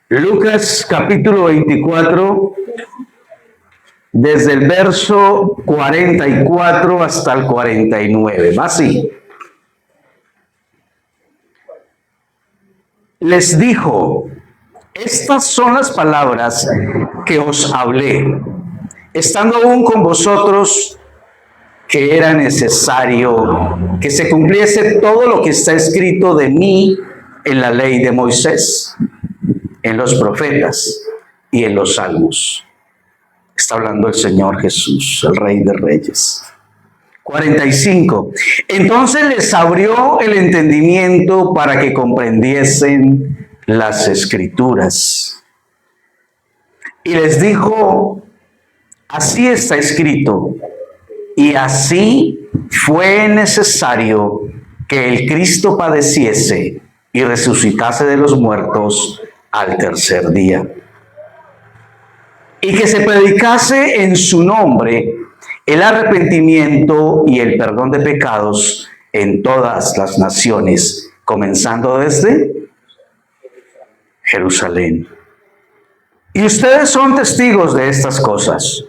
Lucas capítulo 24, desde el verso 44 hasta el 49. Va así. Les dijo: estas son las palabras que os hablé, estando aún con vosotros, que era necesario que se cumpliese todo lo que está escrito de mí en la ley de Moisés, en los profetas y en los salmos. Está hablando el Señor Jesús, el Rey de Reyes. 45. Entonces les abrió el entendimiento para que comprendiesen las Escrituras. Y les dijo: así está escrito, y así fue necesario que el Cristo padeciese y resucitase de los muertos al tercer día, y que se predicase en su nombre el arrepentimiento y el perdón de pecados en todas las naciones, comenzando desde Jerusalén. Y ustedes son testigos de estas cosas.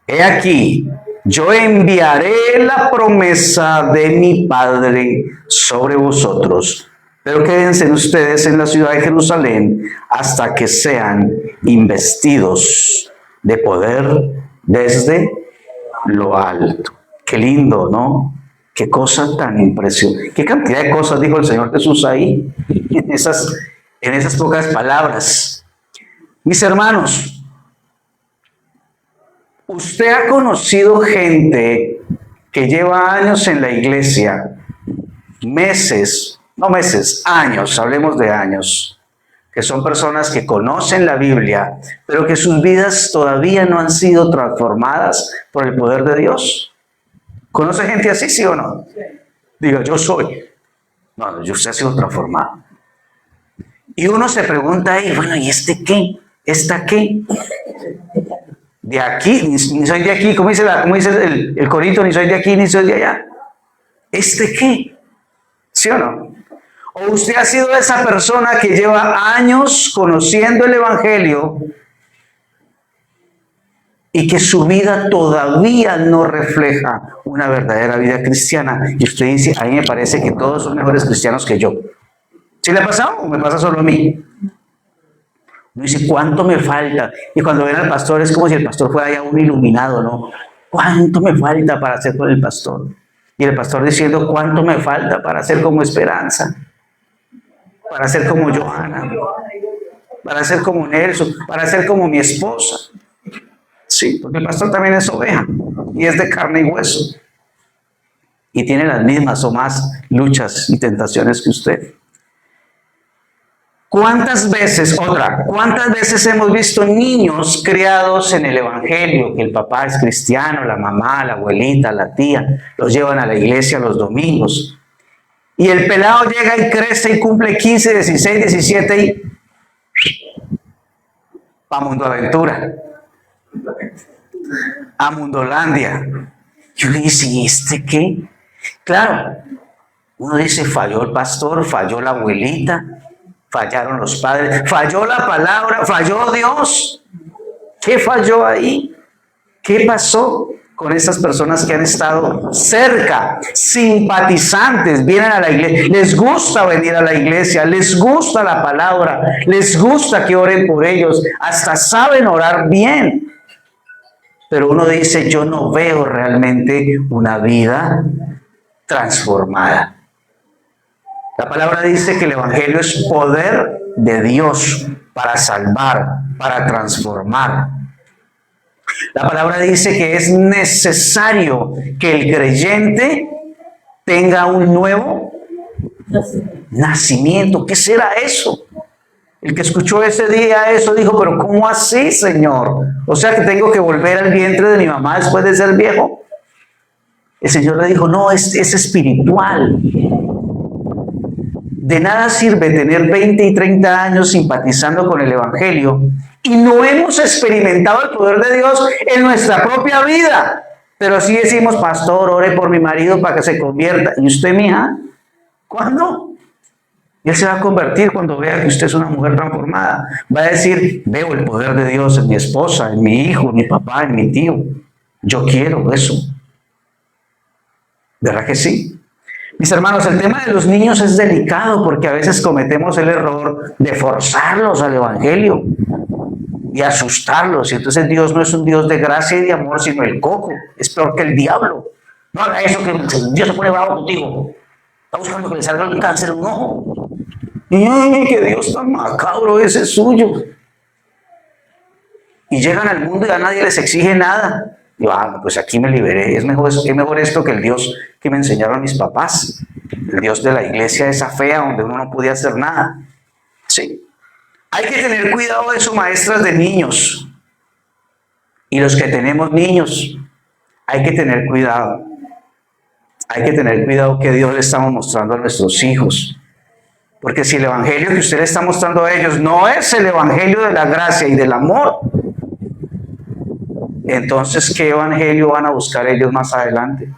He aquí, yo enviaré la promesa de mi Padre sobre vosotros, pero quédense ustedes en la ciudad de Jerusalén hasta que sean investidos de poder desde lo alto. Qué lindo, ¿no? Qué cosa tan impresionante. Qué cantidad de cosas dijo el Señor Jesús ahí, en esas pocas palabras. Mis hermanos, usted ha conocido gente que lleva años en la iglesia, años, hablemos de años, que son personas que conocen la Biblia, pero que sus vidas todavía no han sido transformadas por el poder de Dios. ¿Conoce gente así, sí o no? Diga, yo soy. No, yo usted ha sido transformado. Y uno se pregunta ahí, bueno, ¿y este qué? ¿Esta qué? De aquí, ni soy de aquí, como dice el corito, ni soy de aquí, ni soy de allá. ¿Este qué? ¿Sí o no? ¿O usted ha sido esa persona que lleva años conociendo el Evangelio y que su vida todavía no refleja una verdadera vida cristiana? Y usted dice, a mí me parece que todos son mejores cristianos que yo. ¿Sí le ha pasado o me pasa solo a mí? Uno dice, ¿cuánto me falta? Y cuando ven al pastor es como si el pastor fuera ya un iluminado, ¿no? ¿Cuánto me falta para ser con el pastor? Y el pastor diciendo, ¿cuánto me falta para ser como Esperanza? Para ser como Johanna, para ser como Nelson, para ser como mi esposa. Sí, porque el pastor también es oveja y es de carne y hueso. Y tiene las mismas o más luchas y tentaciones que usted. ¿Cuántas veces hemos visto niños criados en el Evangelio, que el papá es cristiano, la mamá, la abuelita, la tía, los llevan a la iglesia los domingos? Y el pelado llega y crece y cumple 15, 16, 17 y va a Mundo Aventura, a Mundolandia. Yo le dije, ¿y este qué? Claro, uno dice, falló el pastor, falló la abuelita, fallaron los padres, falló la palabra, falló Dios. ¿Qué falló ahí? ¿Qué pasó con estas personas que han estado cerca, simpatizantes, vienen a la iglesia, les gusta venir a la iglesia, les gusta la palabra, les gusta que oren por ellos, hasta saben orar bien? Pero uno dice, yo no veo realmente una vida transformada. La palabra dice que el Evangelio es poder de Dios para salvar, para transformar. La palabra dice que es necesario que el creyente tenga un nuevo nacimiento. ¿Qué será eso? El que escuchó ese día eso dijo, pero ¿cómo así, Señor? O sea que tengo que volver al vientre de mi mamá después de ser viejo. El Señor le dijo, no, es espiritual. De nada sirve tener 20 y 30 años simpatizando con el Evangelio y no hemos experimentado el poder de Dios en nuestra propia vida. Pero sí decimos, pastor, ore por mi marido para que se convierta. ¿Y usted, mija? ¿Cuándo? Y Él se va a convertir cuando vea que usted es una mujer transformada. Va a decir, veo el poder de Dios en mi esposa, en mi hijo, en mi papá, en mi tío. Yo quiero eso. ¿Verdad que sí? Mis hermanos, el tema de los niños es delicado porque a veces cometemos el error de forzarlos al Evangelio y asustarlos. Y entonces Dios no es un Dios de gracia y de amor, sino el coco. Es peor que el diablo. No haga eso que Dios se pone bravo contigo. Está buscando que le salga un cáncer en un ojo. ¡Ay, qué Dios tan macabro ese es suyo! Y llegan al mundo y a nadie les exige nada. Y pues aquí me liberé. Es mejor esto que el Dios que me enseñaron mis papás. El Dios de la iglesia, esa fea donde uno no podía hacer nada. Sí. Hay que tener cuidado de eso, maestras de niños. Y los que tenemos niños, hay que tener cuidado. Hay que tener cuidado que Dios le estamos mostrando a nuestros hijos. Porque si el evangelio que usted le está mostrando a ellos no es el evangelio de la gracia y del amor, entonces ¿qué evangelio van a buscar ellos más adelante?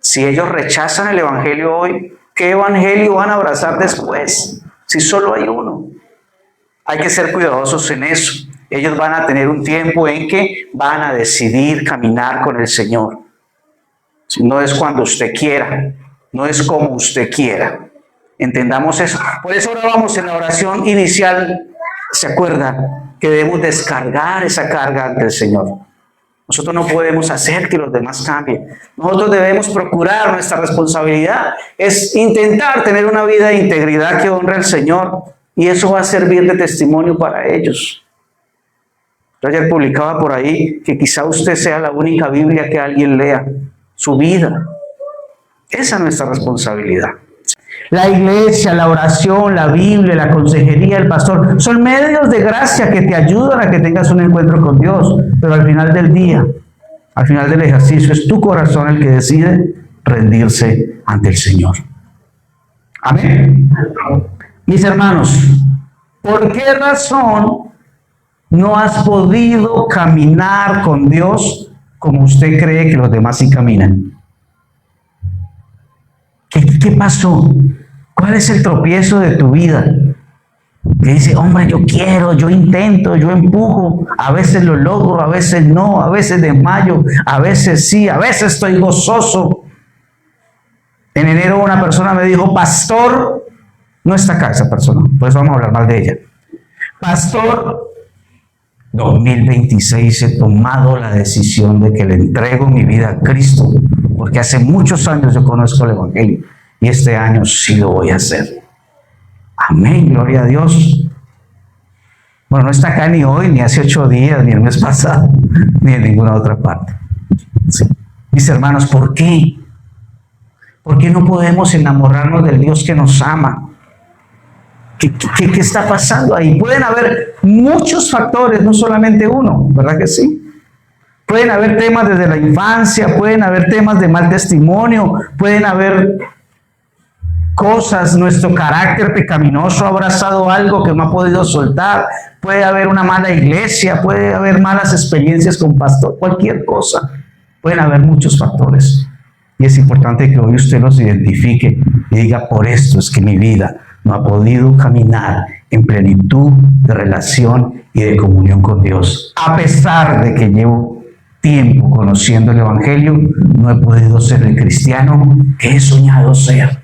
Si ellos rechazan el evangelio hoy, ¿qué evangelio van a abrazar después? Si solo hay uno. Hay que ser cuidadosos en eso. Ellos van a tener un tiempo en que van a decidir caminar con el Señor. No es cuando usted quiera, no es como usted quiera. Entendamos eso. Por eso ahora vamos en la oración inicial. ¿Se acuerdan? Que debemos descargar esa carga ante el Señor. Nosotros no podemos hacer que los demás cambien. Nosotros debemos procurar, nuestra responsabilidad es intentar tener una vida de integridad que honre al Señor. Y eso va a servir de testimonio para ellos. Yo ayer publicaba por ahí que quizá usted sea la única Biblia que alguien lea. Su vida. Esa es nuestra responsabilidad. La iglesia, la oración, la Biblia, la consejería, el pastor, son medios de gracia que te ayudan a que tengas un encuentro con Dios. Pero al final del día, al final del ejercicio, es tu corazón el que decide rendirse ante el Señor. Amén. Mis hermanos, ¿por qué razón no has podido caminar con Dios como usted cree que los demás sí caminan? ¿Qué pasó? ¿Cuál es el tropiezo de tu vida? Que dice, hombre, yo quiero, yo intento, yo empujo, a veces lo logro, a veces no, a veces desmayo, a veces sí, a veces estoy gozoso. En enero una persona me dijo, pastor, no está acá esa persona, por eso vamos a hablar mal de ella. Pastor, 2026 he tomado la decisión de que le entrego mi vida a Cristo, porque hace muchos años yo conozco el Evangelio y este año sí lo voy a hacer. Amén, gloria a Dios. Bueno, no está acá ni hoy, ni hace 8 días, ni el mes pasado, ni en ninguna otra parte. Sí. Mis hermanos, ¿por qué? ¿Por qué no podemos enamorarnos del Dios que nos ama? ¿Qué está pasando ahí? Pueden haber muchos factores, no solamente uno, ¿verdad que sí? Pueden haber temas desde la infancia, pueden haber temas de mal testimonio, pueden haber cosas, nuestro carácter pecaminoso ha abrazado algo que no ha podido soltar, puede haber una mala iglesia, puede haber malas experiencias con pastor, cualquier cosa. Pueden haber muchos factores. Y es importante que hoy usted los identifique y diga, por esto es que mi vida no ha podido caminar en plenitud de relación y de comunión con Dios. A pesar de que llevo tiempo conociendo el Evangelio, no he podido ser el cristiano que he soñado ser.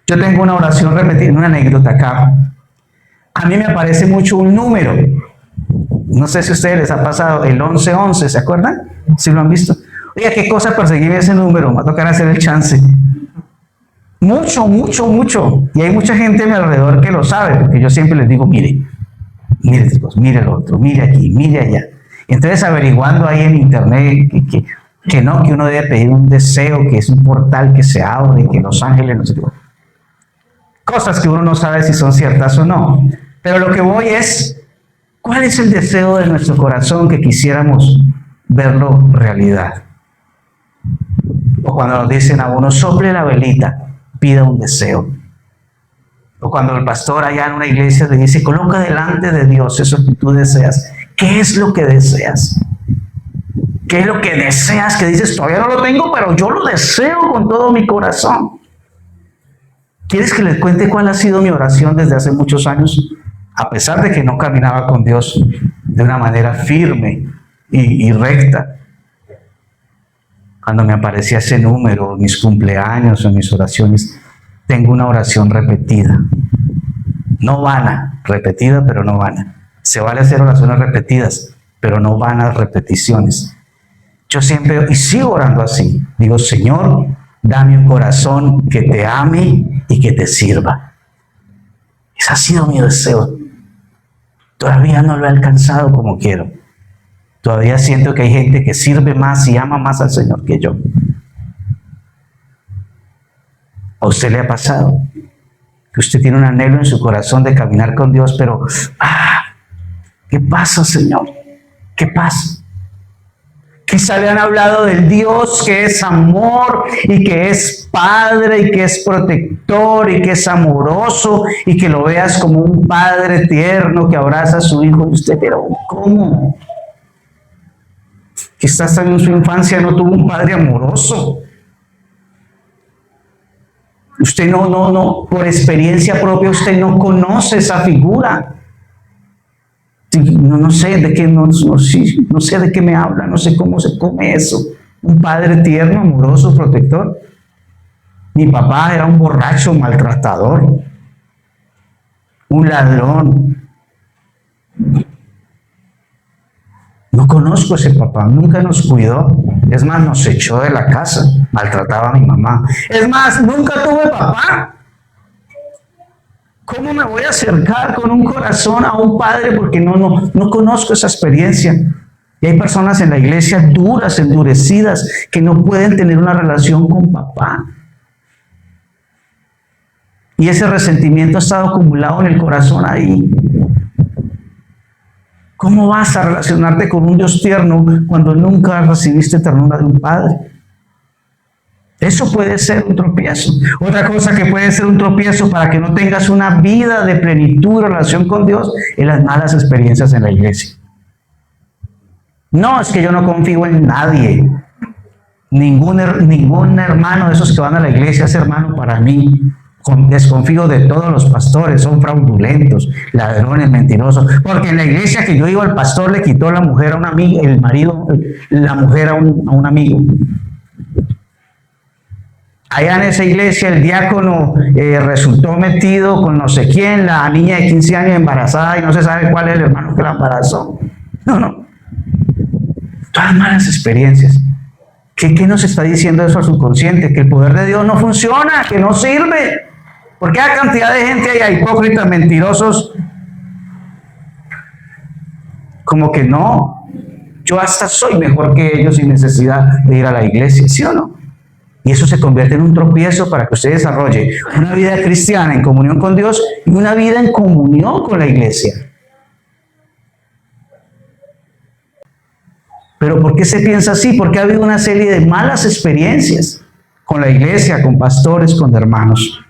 Yo tengo una oración repetida, una anécdota acá. A mí me aparece mucho un número. No sé si a ustedes les ha pasado el 1111, ¿se acuerdan? ¿Sí lo han visto? Oiga, qué cosa perseguir ese número, me va a tocar hacer el chance. Mucho, mucho, mucho. Y hay mucha gente a mi alrededor que lo sabe, porque yo siempre les digo, mire el otro, mire aquí, mire allá. Entonces averiguando ahí en internet que uno debe pedir un deseo, que es un portal que se abre, que los ángeles no sé qué. Cosas que uno no sabe si son ciertas o no. Pero lo que voy es, ¿cuál es el deseo de nuestro corazón que quisiéramos verlo realidad? O cuando nos dicen a uno, sople la velita, pida un deseo. O cuando el pastor allá en una iglesia le dice, coloca delante de Dios eso que tú deseas. ¿Qué es lo que deseas? ¿Qué es lo que deseas? Que dices, todavía no lo tengo, pero yo lo deseo con todo mi corazón. ¿Quieres que les cuente cuál ha sido mi oración desde hace muchos años? A pesar de que no caminaba con Dios de una manera firme y recta. Cuando me aparecía ese número, en mis cumpleaños, en mis oraciones, tengo una oración repetida. No vana, repetida, pero no vana. Se vale hacer oraciones repetidas, pero no vanas repeticiones. Yo siempre, y sigo orando así, digo, Señor, dame un corazón que te ame y que te sirva. Ese ha sido mi deseo. Todavía no lo he alcanzado como quiero. Todavía siento que hay gente que sirve más y ama más al Señor que yo. ¿A usted le ha pasado? Que usted tiene un anhelo en su corazón de caminar con Dios, pero ¿qué pasa, Señor? ¿Qué pasa? Quizá le han hablado del Dios que es amor y que es Padre y que es protector y que es amoroso y que lo veas como un Padre tierno que abraza a su hijo. Y usted, pero ¿cómo? Quizás en su infancia no tuvo un padre amoroso. Usted no, por experiencia propia usted no conoce esa figura. No sé de qué, no sé de qué me habla, no sé cómo se come eso. Un padre tierno, amoroso, protector. Mi papá era un borracho, maltratador, un ladrón. No conozco a ese papá, nunca nos cuidó. Es más, nos echó de la casa, maltrataba a mi mamá. Es más, nunca tuve papá. ¿Cómo me voy a acercar con un corazón a un padre? Porque no conozco esa experiencia. Y hay personas en la iglesia duras, endurecidas, que no pueden tener una relación con papá. Y ese resentimiento ha estado acumulado en el corazón ahí. ¿Cómo vas a relacionarte con un Dios tierno cuando nunca recibiste ternura de un padre? Eso puede ser un tropiezo. Otra cosa que puede ser un tropiezo para que no tengas una vida de plenitud y relación con Dios es las malas experiencias en la iglesia. No, es que yo no confío en nadie. Ningún hermano de esos que van a la iglesia es hermano para mí. Desconfío de todos los pastores, son fraudulentos, ladrones, mentirosos. Porque en la iglesia que yo iba, el pastor le quitó la mujer a un amigo, el marido, la mujer a un amigo. Allá en esa iglesia el diácono resultó metido con no sé quién, la niña de 15 años embarazada y no se sabe cuál es el hermano que la embarazó. No. Todas malas experiencias. ¿Qué nos está diciendo eso al subconsciente? Que el poder de Dios no funciona, que no sirve. Porque hay cantidad de gente ahí, hipócritas, mentirosos, como que no, yo hasta soy mejor que ellos sin necesidad de ir a la iglesia, ¿sí o no? Y eso se convierte en un tropiezo para que usted desarrolle una vida cristiana en comunión con Dios y una vida en comunión con la iglesia. ¿Pero por qué se piensa así? Porque ha habido una serie de malas experiencias con la iglesia, con pastores, con hermanos.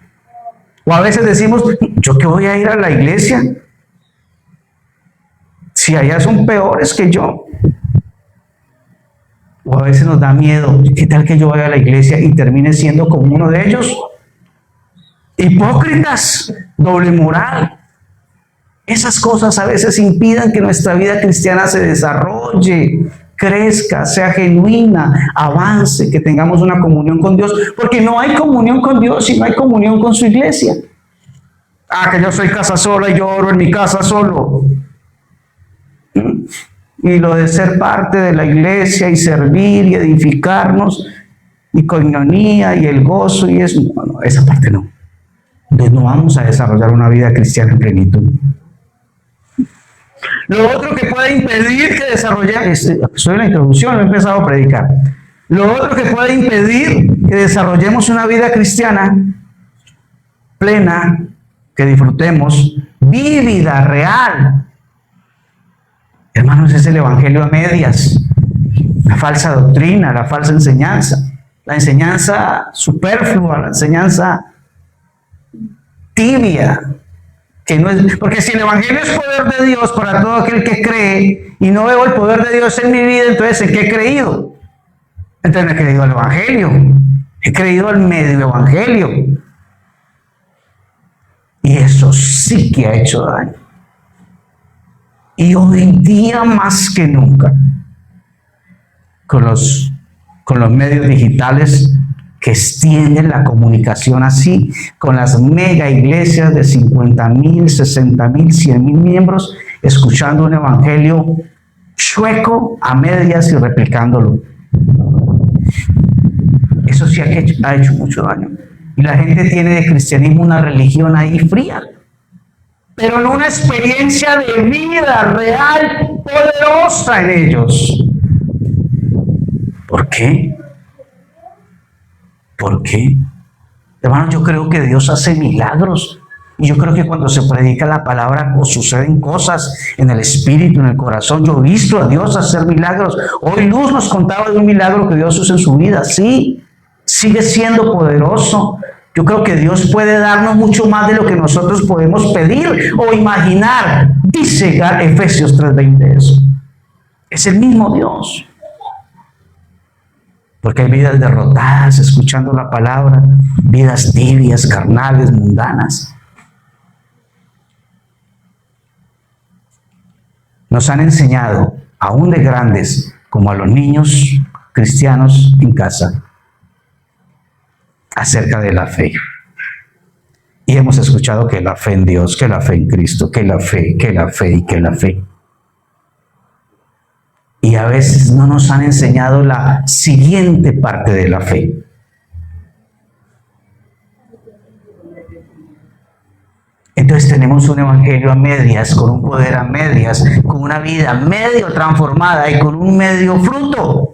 O a veces decimos, ¿yo qué voy a ir a la iglesia? Si allá son peores que yo. O a veces nos da miedo, ¿qué tal que yo vaya a la iglesia y termine siendo como uno de ellos? Hipócritas, doble moral. Esas cosas a veces impiden que nuestra vida cristiana se desarrolle, crezca, sea genuina, avance, que tengamos una comunión con Dios, porque no hay comunión con Dios si no hay comunión con su iglesia. Que yo soy casa sola y yo oro en mi casa solo. Y lo de ser parte de la iglesia y servir y edificarnos y coinonía y el gozo y eso, no, esa parte no. Entonces no vamos a desarrollar una vida cristiana en plenitud. Lo otro que puede impedir que desarrollemos, soy la introducción, no he empezado a predicar. Lo otro que puede impedir que desarrollemos una vida cristiana plena, que disfrutemos, vívida, real. Hermanos, es el evangelio a medias, la falsa doctrina, la falsa enseñanza, la enseñanza superflua, la enseñanza tibia, que no es, porque si el evangelio es poder de Dios para todo aquel que cree y no veo el poder de Dios en mi vida, entonces ¿en qué he creído? Entonces no he creído al evangelio, he creído al medio evangelio, y eso sí que ha hecho daño. Y hoy día más que nunca, con los medios digitales que extienden la comunicación así, con las mega iglesias de 50,000, 60,000, 100,000 miembros, escuchando un evangelio chueco a medias y replicándolo. Eso sí ha hecho mucho daño. Y la gente tiene de cristianismo una religión ahí fría, pero no una experiencia de vida real, poderosa en ellos. ¿Por qué? ¿Por qué? Hermanos, yo creo que Dios hace milagros. Y yo creo que cuando se predica la palabra suceden cosas en el espíritu, en el corazón. Yo he visto a Dios hacer milagros. Hoy Luz nos contaba de un milagro que Dios hizo en su vida. Sí, sigue siendo poderoso. Yo creo que Dios puede darnos mucho más de lo que nosotros podemos pedir o imaginar. Dice Efesios 3:20 eso. Es el mismo Dios. Porque hay vidas derrotadas escuchando la palabra, vidas tibias, carnales, mundanas. Nos han enseñado, aún de grandes, como a los niños cristianos en casa, acerca de la fe. Y hemos escuchado que la fe en Dios, que la fe en Cristo, que la fe y que la fe. Y a veces no nos han enseñado la siguiente parte de la fe. Entonces tenemos un evangelio a medias, con un poder a medias, con una vida medio transformada y con un medio fruto.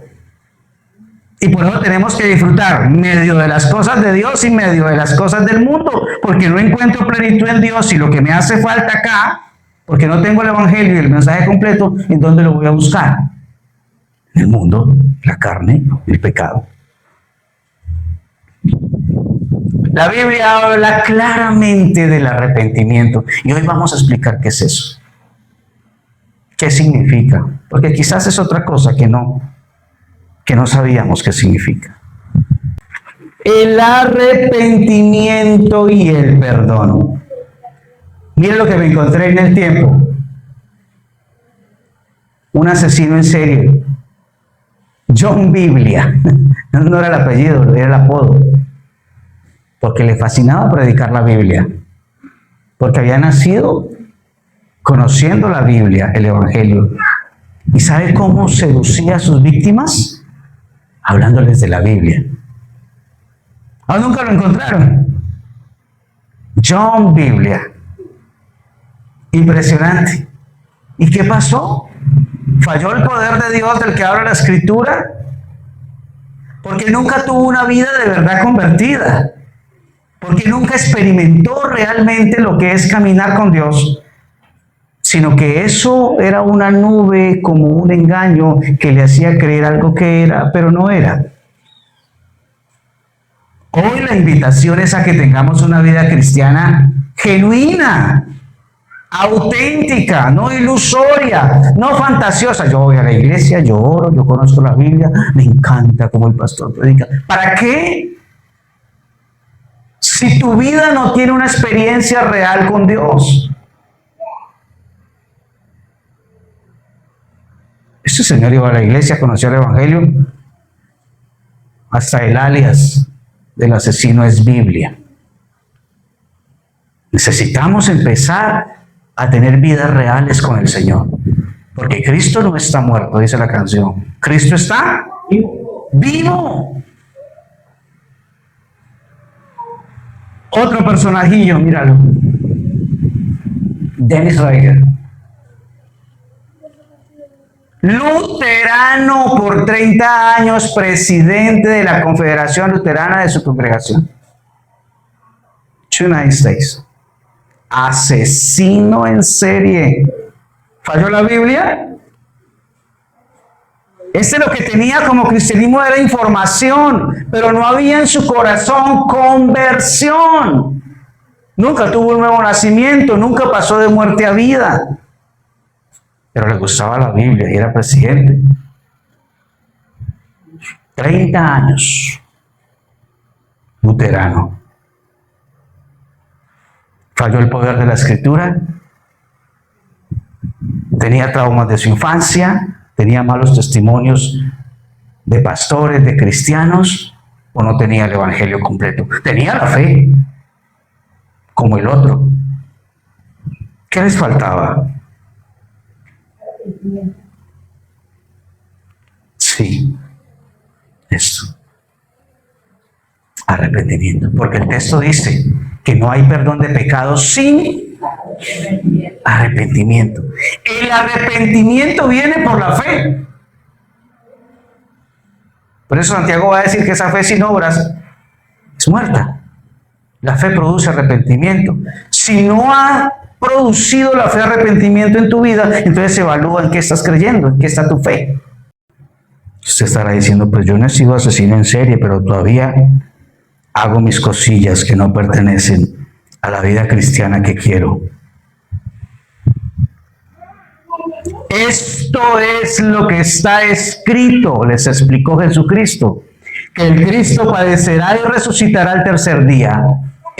Y por eso tenemos que disfrutar medio de las cosas de Dios y medio de las cosas del mundo, porque no encuentro plenitud en Dios y lo que me hace falta acá, porque no tengo el evangelio y el mensaje completo, ¿en dónde lo voy a buscar? En el mundo, la carne, el pecado. La Biblia habla claramente del arrepentimiento y hoy vamos a explicar qué es eso. ¿Qué significa? Porque quizás es otra cosa que no sabíamos qué significa. El arrepentimiento y el perdón. Miren lo que me encontré en el tiempo. Un asesino en serie. John Biblia. No era el apellido, era el apodo. Porque le fascinaba predicar la Biblia. Porque había nacido conociendo la Biblia, el Evangelio. ¿Y sabe cómo seducía a sus víctimas? Hablándoles de la Biblia. ¿Aún nunca lo encontraron? John Biblia. Impresionante. ¿Y qué pasó? ¿Falló el poder de Dios del que habla la Escritura? Porque nunca tuvo una vida de verdad convertida. Porque nunca experimentó realmente lo que es caminar con Dios. Sino que eso era una nube, como un engaño que le hacía creer algo que era, pero no era. Hoy la invitación es a que tengamos una vida cristiana genuina, auténtica, no ilusoria, no fantasiosa. Yo voy a la iglesia, yo oro, yo conozco la Biblia, me encanta como el pastor predica. ¿Para qué? Si tu vida no tiene una experiencia real con Dios. Este señor iba a la iglesia, conoció el Evangelio, hasta el alias del asesino es Biblia. Necesitamos empezar a tener vidas reales con el Señor, porque Cristo no está muerto, dice la canción. Cristo está vivo. Otro personajillo, míralo. Dennis Rader. Luterano por 30 años, presidente de la Confederación Luterana de su congregación. United States. Asesino en serie. ¿Falló la Biblia? Lo que tenía como cristianismo era información, pero no había en su corazón conversión. Nunca tuvo un nuevo nacimiento, nunca pasó de muerte a vida. Pero le gustaba la Biblia y era presidente. 30 años. Luterano. Falló el poder de la Escritura. Tenía traumas de su infancia. Tenía malos testimonios de pastores, de cristianos. O no tenía el evangelio completo. Tenía la fe. Como el otro. ¿Qué les faltaba? Sí, esto. Arrepentimiento. Porque el texto dice que no hay perdón de pecados sin arrepentimiento. El arrepentimiento viene por la fe. Por eso Santiago va a decir que esa fe sin obras es muerta. La fe produce arrepentimiento. Si no ha producido la fe arrepentimiento en tu vida, entonces evalúa en qué estás creyendo, en qué está tu fe. Usted estará diciendo, pues yo no he sido asesino en serie, pero todavía hago mis cosillas que no pertenecen a la vida cristiana que quiero. Esto es lo que está escrito, les explicó Jesucristo, que el Cristo padecerá y resucitará al tercer día.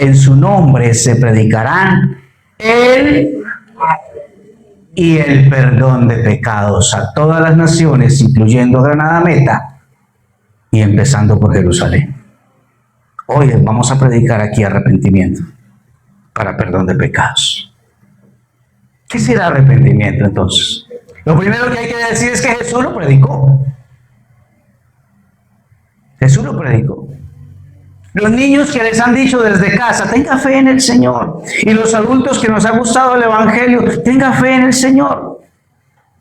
En su nombre se predicarán el y el perdón de pecados a todas las naciones, incluyendo Granada Meta y empezando por Jerusalén. Hoy vamos a predicar aquí arrepentimiento para perdón de pecados. ¿Qué será arrepentimiento entonces? Lo primero que hay que decir es que Jesús lo predicó. Jesús lo predicó. Los niños que les han dicho desde casa, tenga fe en el Señor. Y los adultos que nos ha gustado el Evangelio, tenga fe en el Señor.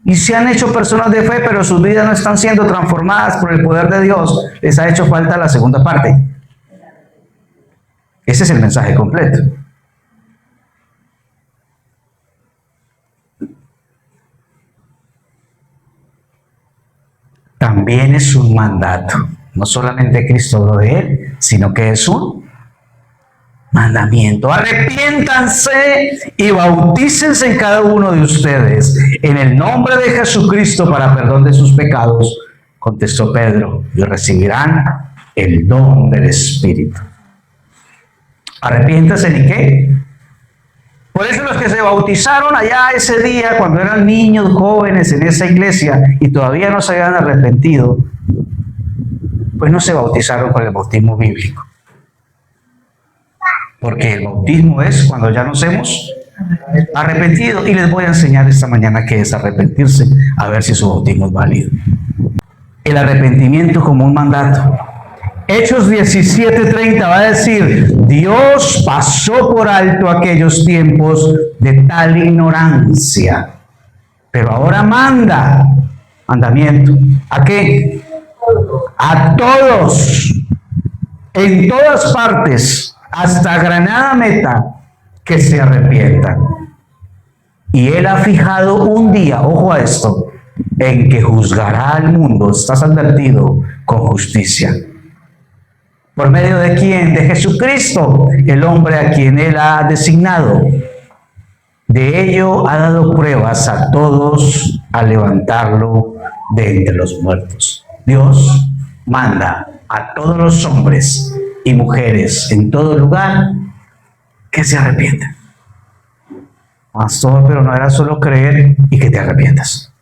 Y se han hecho personas de fe, pero sus vidas no están siendo transformadas por el poder de Dios. Les ha hecho falta la segunda parte. Ese es el mensaje completo. También es un mandato. No solamente Cristo habló de él, sino que es un mandamiento. Arrepiéntanse y bautícense en cada uno de ustedes en el nombre de Jesucristo para perdón de sus pecados, contestó Pedro, y recibirán el don del Espíritu. ¿Arrepiéntanse ni qué? Por eso los que se bautizaron allá ese día, cuando eran niños, jóvenes en esa iglesia y todavía no se habían arrepentido, pues no se bautizaron con el bautismo bíblico. Porque el bautismo es cuando ya nos hemos arrepentido. Y les voy a enseñar esta mañana qué es arrepentirse, a ver si su bautismo es válido. El arrepentimiento como un mandato. Hechos 17:30 va a decir, Dios pasó por alto aquellos tiempos de tal ignorancia, pero ahora mandamiento. ¿A qué? A todos, en todas partes, hasta Granada Meta, que se arrepientan. Y Él ha fijado un día, ojo a esto, en que juzgará al mundo, estás advertido, con justicia. ¿Por medio de quién? De Jesucristo, el hombre a quien Él ha designado. De ello ha dado pruebas a todos al levantarlo de entre los muertos. Dios manda a todos los hombres y mujeres en todo lugar que se arrepientan. Pastor, pero no era solo creer y que te arrepientas.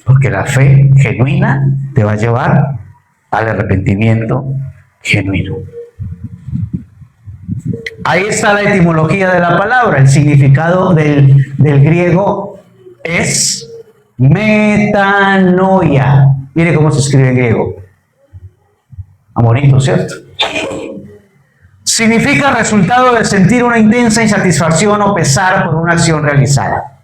Porque la fe genuina te va a llevar al arrepentimiento genuino. Ahí está la etimología de la palabra. El significado del griego es metanoia. Mire cómo se escribe en griego. Bonito, ¿cierto? Significa resultado de sentir una intensa insatisfacción o pesar por una acción realizada.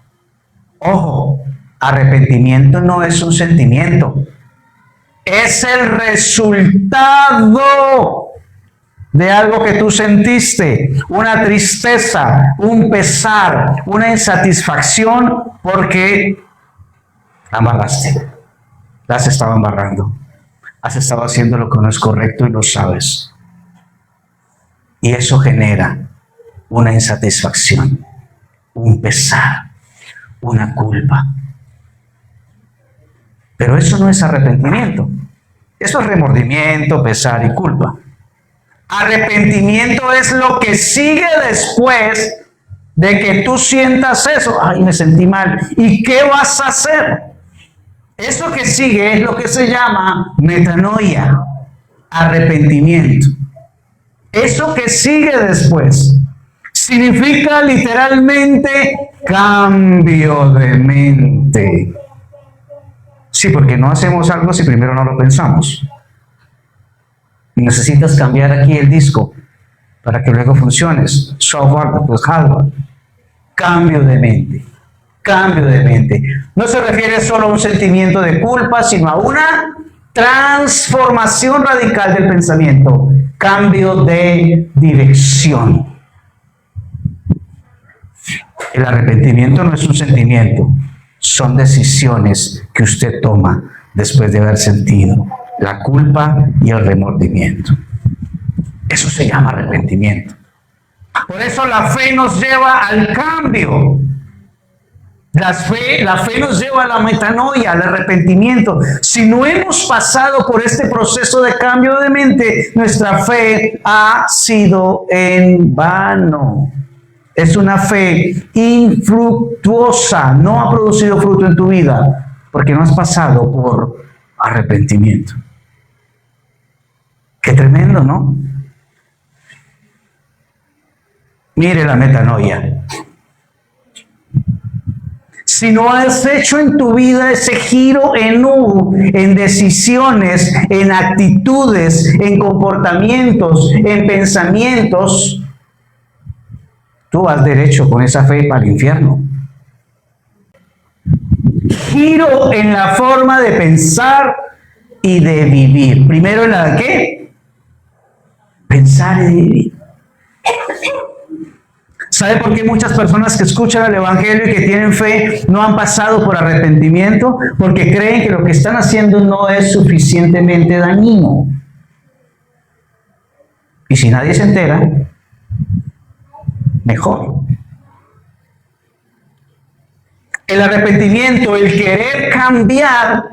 Ojo, arrepentimiento no es un sentimiento. Es el resultado de algo que tú sentiste, una tristeza, un pesar, una insatisfacción porque la embarraste, la has estado embarrando, has estado haciendo lo que no es correcto y lo sabes. Y eso genera una insatisfacción, un pesar, una culpa. Pero eso no es arrepentimiento. Eso es remordimiento, pesar y culpa. Arrepentimiento es lo que sigue después de que tú sientas eso. Ay, me sentí mal. ¿Y qué vas a hacer? Eso que sigue es lo que se llama metanoia, arrepentimiento. Eso que sigue después significa literalmente cambio de mente. Sí, porque no hacemos algo si primero no lo pensamos. Necesitas cambiar aquí el disco para que luego funciones. Software, pues hardware. Cambio de mente. Cambio de mente. No se refiere solo a un sentimiento de culpa, sino a una transformación radical del pensamiento. Cambio de dirección. El arrepentimiento no es un sentimiento, son decisiones que usted toma después de haber sentido la culpa y el remordimiento. Eso se llama arrepentimiento. Por eso la fe nos lleva al cambio. La fe nos lleva a la metanoia, al arrepentimiento. Si no hemos pasado por este proceso de cambio de mente, nuestra fe ha sido en vano. Es una fe infructuosa, no ha producido fruto en tu vida, porque no has pasado por arrepentimiento. Qué tremendo, ¿no? Mire la metanoia. Si no has hecho en tu vida ese giro en U, en decisiones, en actitudes, en comportamientos, en pensamientos, tú vas derecho con esa fe para el infierno. Giro en la forma de pensar y de vivir. Primero en la de ¿qué? Pensar y vivir. ¿Sabe por qué muchas personas que escuchan el Evangelio y que tienen fe no han pasado por arrepentimiento? Porque creen que lo que están haciendo no es suficientemente dañino. Y si nadie se entera, mejor. El arrepentimiento, el querer cambiar,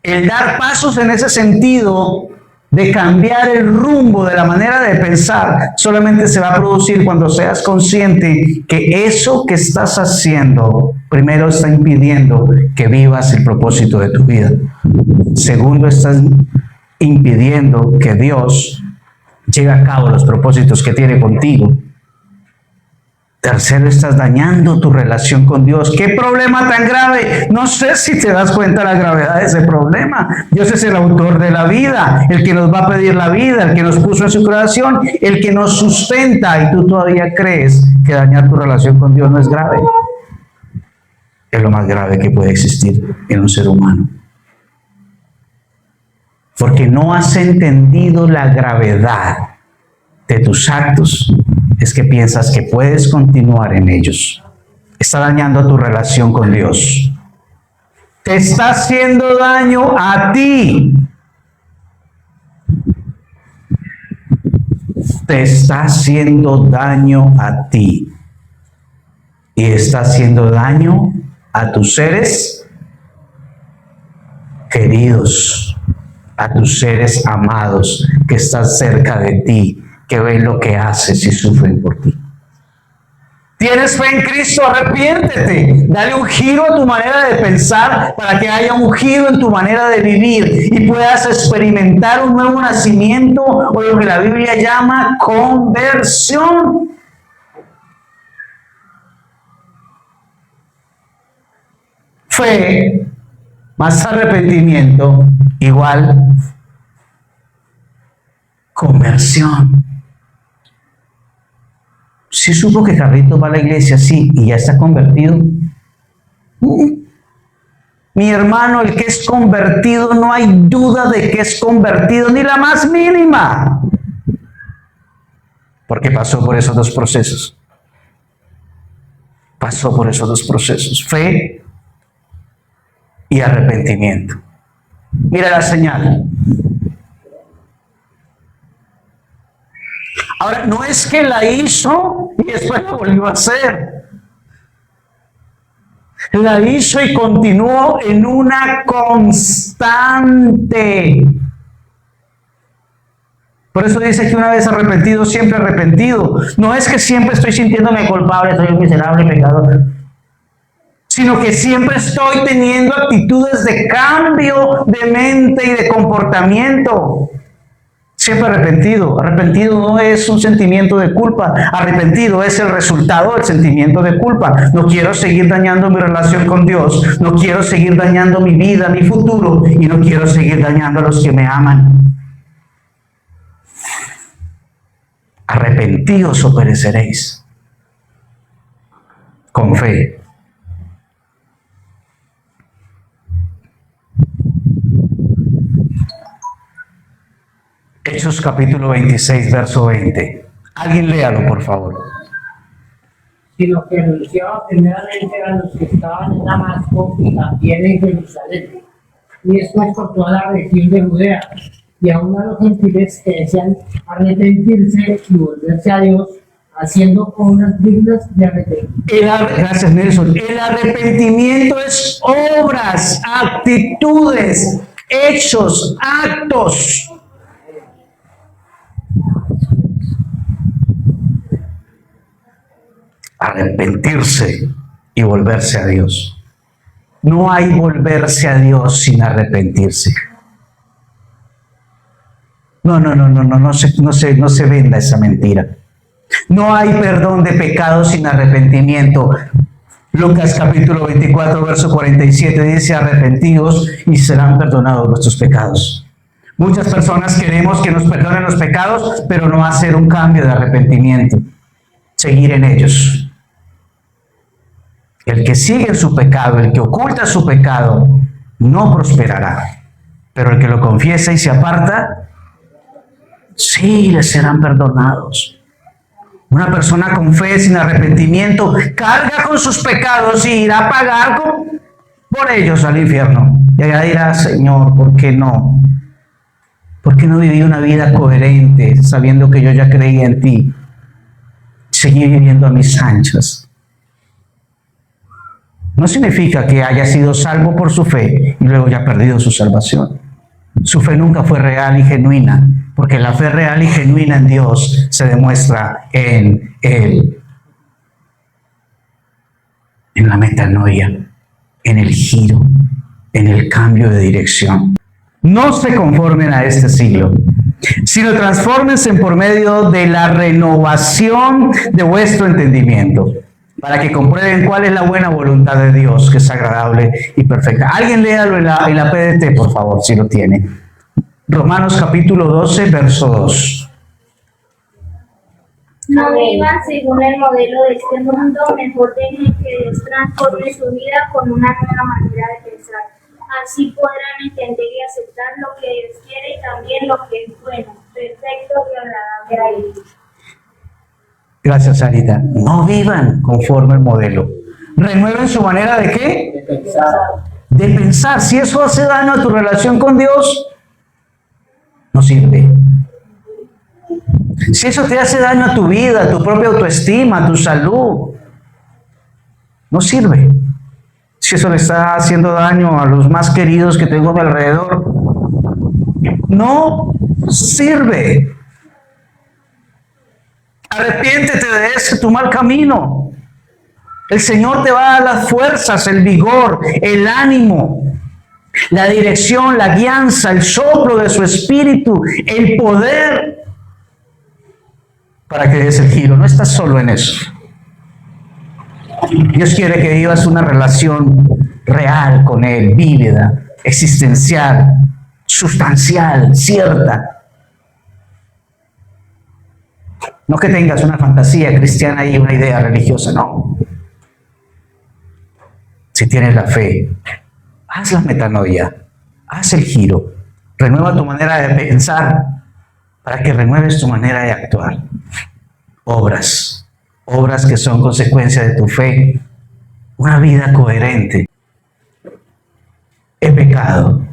el dar pasos en ese sentido de cambiar el rumbo de la manera de pensar, solamente se va a producir cuando seas consciente que eso que estás haciendo, primero está impidiendo que vivas el propósito de tu vida. Segundo, estás impidiendo que Dios lleve a cabo los propósitos que tiene contigo. Tercero, estás dañando tu relación con Dios. ¿Qué problema tan grave? No sé si te das cuenta de la gravedad de ese problema. Dios es el autor de la vida, el que nos va a pedir la vida, el que nos puso en su creación, el que nos sustenta, y tú todavía crees que dañar tu relación con Dios no es grave. Es lo más grave que puede existir en un ser humano. Porque no has entendido la gravedad de tus actos, es que piensas que puedes continuar en ellos. Está dañando tu relación con Dios. Te está haciendo daño a ti. Te está haciendo daño a ti. Y está haciendo daño a tus seres queridos, a tus seres amados que están cerca de ti, que ven lo que haces y sufren por ti. ¿Tienes fe en Cristo? Arrepiéntete. Dale un giro a tu manera de pensar para que haya un giro en tu manera de vivir y puedas experimentar un nuevo nacimiento, o lo que la Biblia llama conversión. Fe más arrepentimiento igual conversión. ¿Sí supo que Carlitos va a la iglesia? Sí, y ya está convertido. Mi hermano, el que es convertido, no hay duda de que es convertido, ni la más mínima. Porque pasó por esos dos procesos. Pasó por esos dos procesos. Fe y arrepentimiento. Mira la señal. Ahora, no es que la hizo y después la volvió a hacer. La hizo y continuó en una constante. Por eso dice que una vez arrepentido, siempre arrepentido. No es que siempre estoy sintiéndome culpable, soy un miserable pecador, sino que siempre estoy teniendo actitudes de cambio de mente y de comportamiento. Siempre arrepentido. Arrepentido no es un sentimiento de culpa. Arrepentido es el resultado del sentimiento de culpa. No quiero seguir dañando mi relación con Dios. No quiero seguir dañando mi vida, mi futuro. Y no quiero seguir dañando a los que me aman. Arrepentidos o pereceréis. Con fe. Hechos capítulo 26, verso 20. Alguien léalo, por favor. Sino que anunciaba primeramente a los que estaban en Damasco y también en Jerusalén, y después por toda la región de Judea, y aún a los gentiles que desean arrepentirse y volverse a Dios, haciendo obras dignas de arrepentimiento. Gracias, Nelson. El arrepentimiento es obras, actitudes, hechos, actos. Arrepentirse y volverse a Dios. No hay volverse a Dios sin arrepentirse. No se venda esa mentira. No hay perdón de pecados sin arrepentimiento. Lucas capítulo 24, verso 47 dice: arrepentidos y serán perdonados vuestros pecados. Muchas personas queremos que nos perdonen los pecados, pero no hacer un cambio de arrepentimiento. Seguir en ellos. El que sigue su pecado, el que oculta su pecado, no prosperará. Pero el que lo confiesa y se aparta, sí les serán perdonados. Una persona con fe sin arrepentimiento carga con sus pecados y irá a pagar por ellos al infierno. Y allá dirá: Señor, ¿por qué no? ¿Por qué no viví una vida coherente sabiendo que yo ya creía en ti? Seguí viviendo a mis anchas. No significa que haya sido salvo por su fe y luego ya perdido su salvación. Su fe nunca fue real y genuina, porque la fe real y genuina en Dios se demuestra en Él, en la metanoia, en el giro, en el cambio de dirección. No se conformen a este siglo, sino transfórmense por medio de la renovación de vuestro entendimiento, para que comprueben cuál es la buena voluntad de Dios, que es agradable y perfecta. Alguien léalo en la PDT, por favor, si lo tiene. Romanos capítulo 12, verso 2. No vivan según el modelo de este mundo, mejor dejen que Dios transforme su vida con una nueva manera de pensar. Así podrán entender y aceptar lo que Dios quiere y también lo que es bueno, perfecto y agradable a Él. Gracias, Sarita. No vivan conforme al modelo. Renueven su manera ¿de qué? De pensar. De pensar. Si eso hace daño a tu relación con Dios, no sirve. Si eso te hace daño a tu vida, a tu propia autoestima, a tu salud, no sirve. Si eso le está haciendo daño a los más queridos que tengo a mi alrededor, no sirve. Arrepiéntete de ese tu mal camino. El Señor te va a dar las fuerzas, el vigor, el ánimo, la dirección, la guianza, el soplo de su espíritu, el poder para que des el giro. No estás solo en eso. Dios quiere que vivas una relación real con Él, vívida, existencial, sustancial, cierta. No que tengas una fantasía cristiana y una idea religiosa, no. Si tienes la fe, haz la metanoia, haz el giro, renueva tu manera de pensar para que renueves tu manera de actuar. Obras que son consecuencia de tu fe, una vida coherente. He pecado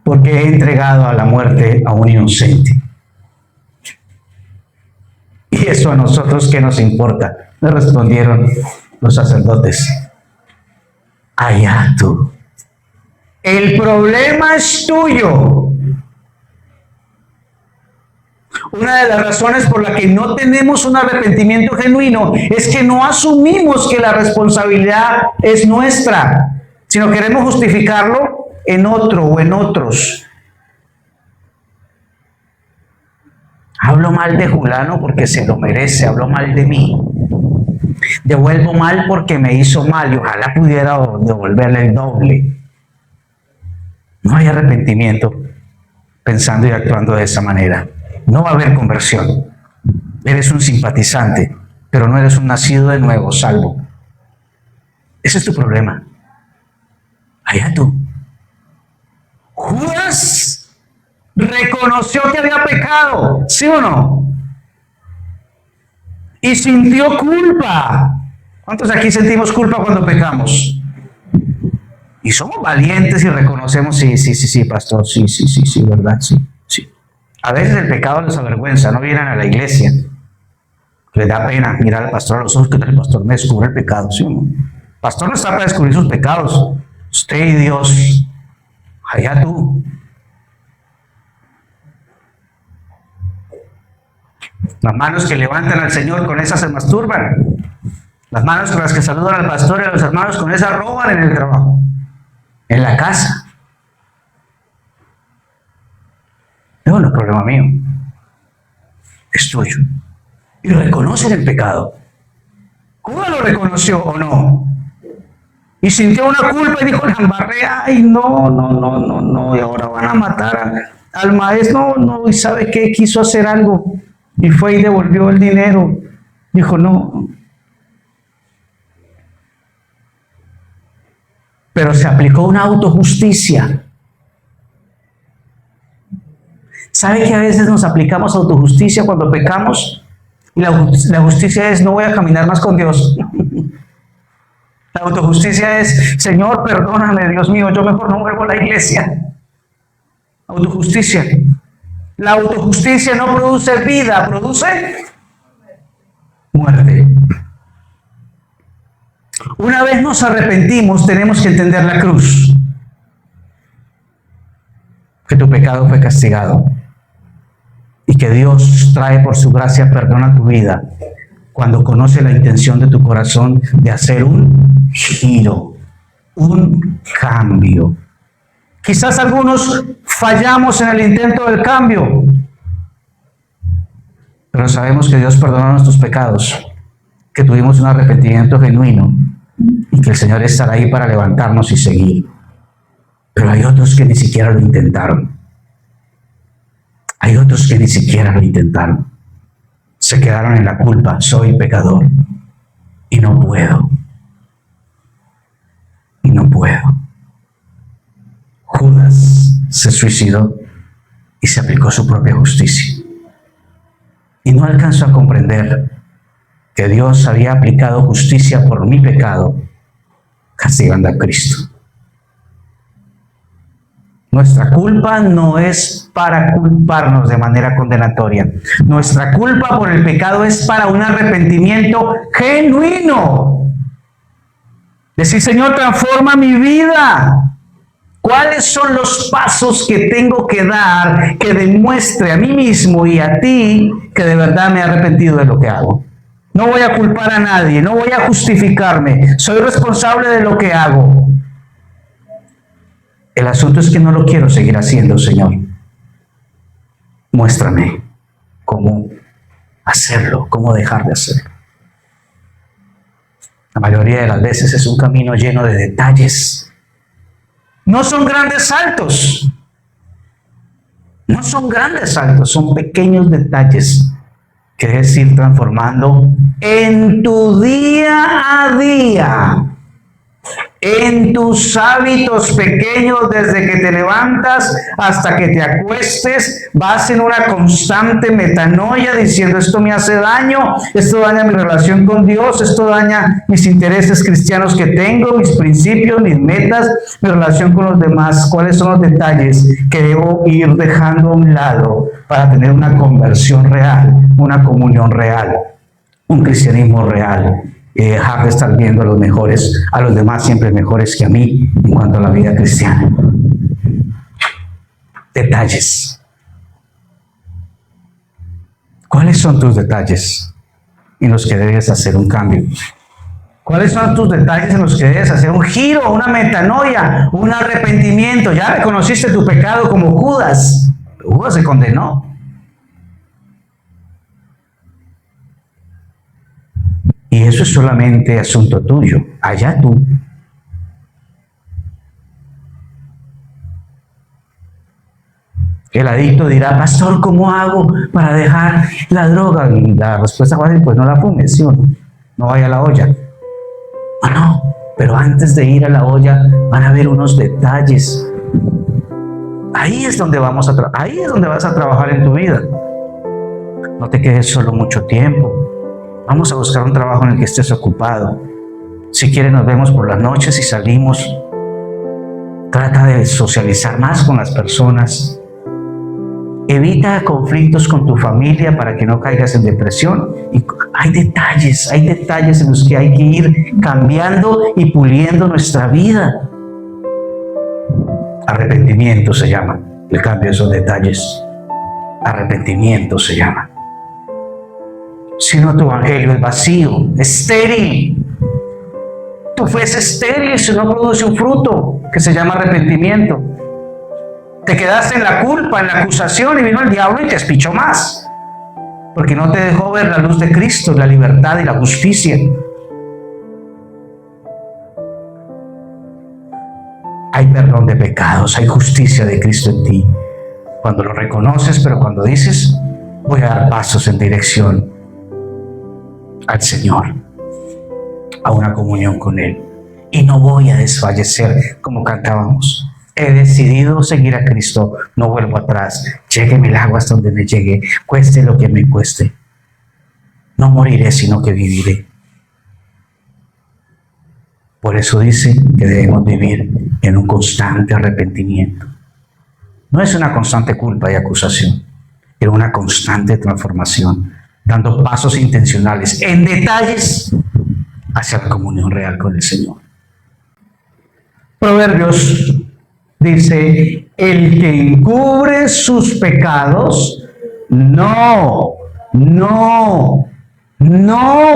porque he entregado a la muerte a un inocente. eso a nosotros qué nos importa? Le respondieron los sacerdotes. Allá tú. El problema es tuyo. Una de las razones por la que no tenemos un arrepentimiento genuino es que no asumimos que la responsabilidad es nuestra, sino queremos justificarlo en otro o en otros. Hablo mal de Julano porque se lo merece, hablo mal de mí. Devuelvo mal porque me hizo mal y ojalá pudiera devolverle el doble. No hay arrepentimiento pensando y actuando de esa manera. No va a haber conversión. Eres un simpatizante, pero no eres un nacido de nuevo, salvo. Ese es tu problema. Allá tú. Judas reconoció que había pecado, ¿sí o no? Y sintió culpa. ¿Cuántos aquí sentimos culpa cuando pecamos? Y somos valientes y reconocemos, sí, pastor, sí, verdad, sí. A veces el pecado les avergüenza, no vienen a la iglesia. Les da pena mirar al pastor a los ojos, que el pastor me descubre el pecado, ¿sí o no? El pastor no está para descubrir sus pecados. Usted y Dios, allá tú. Las manos que levantan al Señor, con esas se masturban. Las manos con las que saludan al pastor y a los hermanos, con esas roban en el trabajo, en la casa. No es problema mío, es tuyo. Y reconocen el pecado. ¿Cómo lo reconoció o no? Y sintió una culpa y dijo, la embarré, ay, no, y ahora van a matar al maestro, no, y ¿sabe qué? Quiso hacer algo, y fue y devolvió el dinero. Dijo, no. Pero se aplicó una autojusticia. ¿Sabe que a veces nos aplicamos autojusticia cuando pecamos? Y la justicia es, no voy a caminar más con Dios. La autojusticia es, Señor, perdóname, Dios mío, yo mejor no vuelvo a la iglesia. Autojusticia. La autojusticia no produce vida, produce muerte. Una vez nos arrepentimos, tenemos que entender la cruz. Que tu pecado fue castigado. Y que Dios trae por su gracia perdón a tu vida cuando conoce la intención de tu corazón de hacer un giro, un cambio. Quizás algunos fallamos en el intento del cambio, pero sabemos que Dios perdonó nuestros pecados, que tuvimos un arrepentimiento genuino y que el Señor estará ahí para levantarnos y seguir. Pero hay otros que ni siquiera lo intentaron. Hay otros que ni siquiera lo intentaron. Se quedaron en la culpa. Soy pecador y no puedo. Y no puedo. Judas se suicidó y se aplicó su propia justicia. Y no alcanzó a comprender que Dios había aplicado justicia por mi pecado, castigando a Cristo. Nuestra culpa no es para culparnos de manera condenatoria. Nuestra culpa por el pecado es para un arrepentimiento genuino. Decir, Señor, transforma mi vida. ¿Cuáles son los pasos que tengo que dar que demuestre a mí mismo y a ti que de verdad me he arrepentido de lo que hago? No voy a culpar a nadie, no voy a justificarme. Soy responsable de lo que hago. El asunto es que no lo quiero seguir haciendo, Señor. Muéstrame cómo hacerlo, cómo dejar de hacerlo. La mayoría de las veces es un camino lleno de detalles. No son grandes saltos. No son grandes saltos, son pequeños detalles que debes ir transformando en tu día a día. en tus hábitos pequeños, desde que te levantas hasta que te acuestes, vas en una constante metanoia diciendo: esto me hace daño, esto daña mi relación con Dios, esto daña mis intereses cristianos que tengo, mis principios, mis metas, mi relación con los demás. ¿Cuáles son los detalles que debo ir dejando a un lado para tener una conversión real, una comunión real, un cristianismo real? Y dejar de estar viendo a los mejores, a los demás siempre mejores que a mí en cuanto a la vida cristiana. Detalles. ¿Cuáles son tus detalles en los que debes hacer un cambio? ¿Cuáles son tus detalles en los que debes hacer un giro, una metanoia, un arrepentimiento? Ya reconociste tu pecado como Judas. Judas se condenó. Y eso es solamente asunto tuyo, allá tú. El adicto dirá: pastor, ¿cómo hago para dejar la droga? Y la respuesta va a ser: pues no la fumes, ¿sí o no? No vaya a la olla. No, pero antes de ir a la olla van a haber unos detalles. Ahí es donde vas a trabajar en tu vida. No te quedes solo mucho tiempo. Vamos a buscar un trabajo en el que estés ocupado. Si quieres, nos vemos por las noches y salimos. Trata de socializar más con las personas. Evita conflictos con tu familia para que no caigas en depresión. Y hay detalles en los que hay que ir cambiando y puliendo nuestra vida. Arrepentimiento se llama el cambio de esos detalles. Arrepentimiento se llama. Si no, tu evangelio es vacío, estéril. Tu fe es estéril si no produce un fruto que se llama arrepentimiento. Te quedaste en la culpa, en la acusación, y vino el diablo y te espichó más, porque no te dejó ver la luz de Cristo, la libertad y la justicia. Hay perdón de pecados, hay justicia de Cristo en ti. Cuando lo reconoces, pero cuando dices: voy a dar pasos en dirección al Señor, a una comunión con Él, y no voy a desfallecer, como cantábamos. He decidido seguir a Cristo, no vuelvo atrás. Llégueme el agua hasta donde me llegue, cueste lo que me cueste. No moriré, sino que viviré. Por eso dice que debemos vivir en un constante arrepentimiento. No es una constante culpa y acusación, es una constante transformación, dando pasos intencionales en detalles hacia la comunión real con el Señor. Proverbios dice: el que encubre sus pecados, no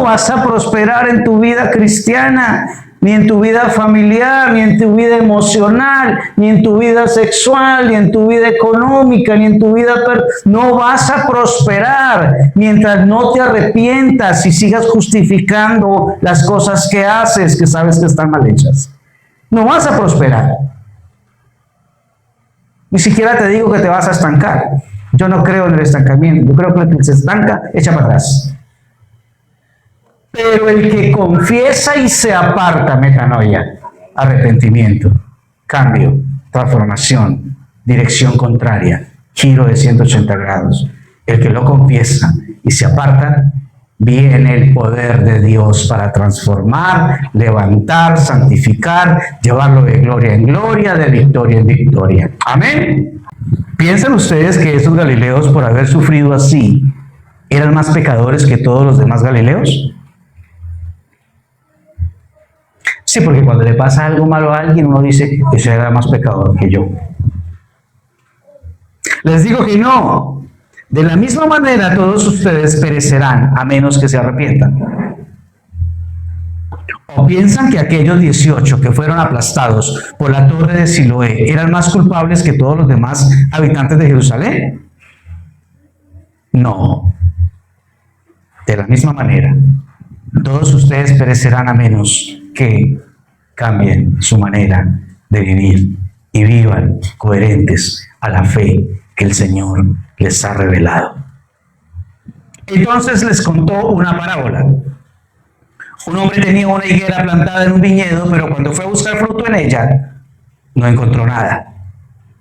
vas a prosperar en tu vida cristiana, ni en tu vida familiar, ni en tu vida emocional, ni en tu vida sexual, ni en tu vida económica, ni en tu vida... No vas a prosperar mientras no te arrepientas y sigas justificando las cosas que haces, que sabes que están mal hechas. No vas a prosperar. Ni siquiera te digo que te vas a estancar. Yo no creo en el estancamiento. Yo creo que el que se estanca echa para atrás. Pero el que confiesa y se aparta, metanoia, arrepentimiento, cambio, transformación, dirección contraria, giro de 180 grados. El que lo confiesa y se aparta, viene el poder de Dios para transformar, levantar, santificar, llevarlo de gloria en gloria, de victoria en victoria. Amén. ¿Piensan ustedes que esos galileos, por haber sufrido así, eran más pecadores que todos los demás galileos? Sí, porque cuando le pasa algo malo a alguien, uno dice: ese era más pecador que yo. Les digo que no. De la misma manera, todos ustedes perecerán, a menos que se arrepientan. ¿O piensan que aquellos 18 que fueron aplastados por la torre de Siloé eran más culpables que todos los demás habitantes de Jerusalén? No. De la misma manera, todos ustedes perecerán, a menos que cambien su manera de vivir y vivan coherentes a la fe que el Señor les ha revelado. Entonces les contó una parábola. Un hombre tenía una higuera plantada en un viñedo, pero cuando fue a buscar fruto en ella, no encontró nada.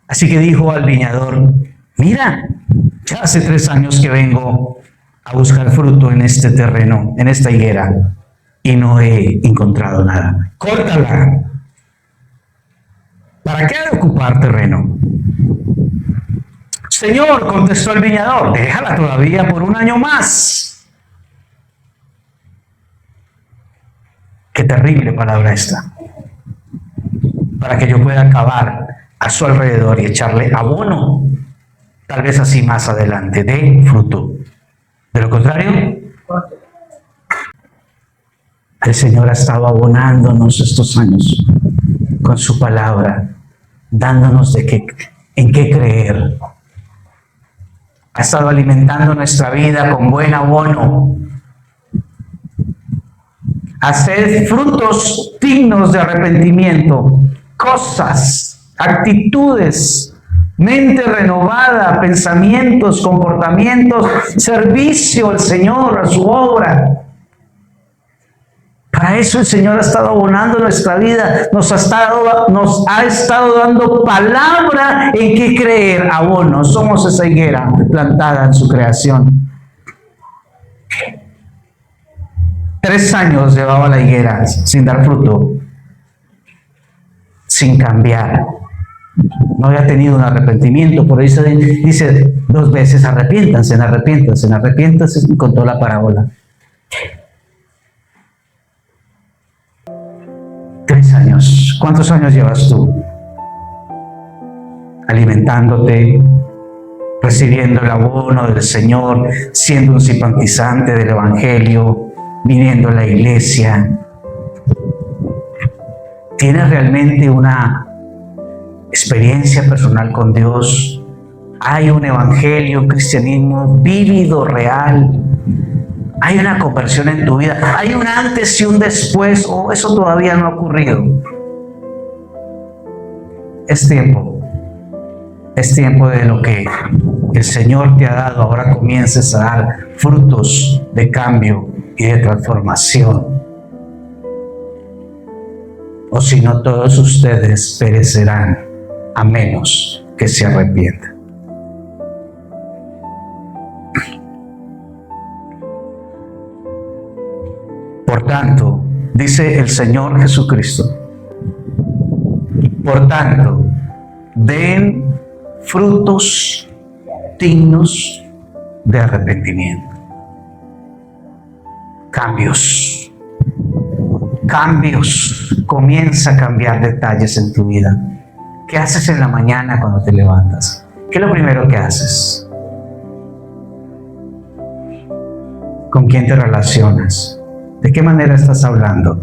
Así que dijo al viñador: mira, ya hace 3 años que vengo a buscar fruto en este terreno, en esta higuera, y no he encontrado nada. Córtala. ¿Para qué ha de ocupar terreno? Señor, contestó el viñador, déjala todavía por 1 año más. Qué terrible palabra esta. Para que yo pueda acabar a su alrededor y echarle abono. Tal vez así más adelante dé fruto. De lo contrario, el Señor ha estado abonándonos estos años con su palabra, dándonos en qué creer. Ha estado alimentando nuestra vida con buen abono. Hacer frutos dignos de arrepentimiento, cosas, actitudes, mente renovada, pensamientos, comportamientos, servicio al Señor, a su obra. Para eso el Señor ha estado abonando nuestra vida, nos ha estado dando palabra en que creer, abono. Somos esa higuera plantada en su creación. 3 años llevaba la higuera sin dar fruto, sin cambiar. No había tenido un arrepentimiento, por eso dice 2 veces: arrepiéntanse, arrepiéntanse, arrepiéntanse, y contó la parábola. 3 años. ¿Cuántos años llevas tú? Alimentándote, recibiendo el abono del Señor, siendo un simpatizante del Evangelio, viniendo a la iglesia. ¿Tienes realmente una experiencia personal con Dios? ¿Hay un evangelio, un cristianismo vívido, real? ¿Hay una conversión en tu vida? ¿Hay un antes y un después? ¿O eso todavía no ha ocurrido? Es tiempo de lo que el Señor te ha dado. Ahora comiences a dar frutos de cambio y de transformación. O si no, todos ustedes perecerán a menos que se arrepientan. Por tanto, dice el Señor Jesucristo, por tanto, den frutos dignos de arrepentimiento. Cambios. Comienza a cambiar detalles en tu vida. ¿Qué haces en la mañana cuando te levantas? ¿Qué es lo primero que haces? ¿Con quién te relacionas? ¿De qué manera estás hablando?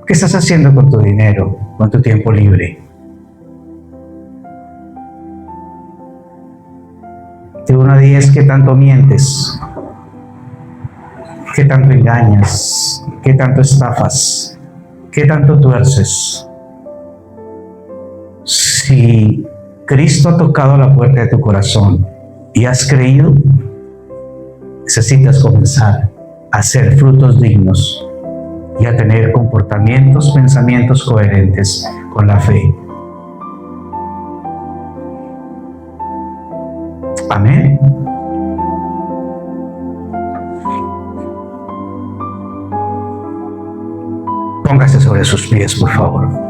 ¿Qué estás haciendo con tu dinero, con tu tiempo libre? De 1 a 10, ¿qué tanto mientes? ¿Qué tanto engañas? ¿Qué tanto estafas? ¿Qué tanto tuerces? Si Cristo ha tocado la puerta de tu corazón y has creído, necesitas comenzar a hacer frutos dignos y a tener comportamientos, pensamientos coherentes con la fe. Amén. Póngase sobre sus pies, por favor.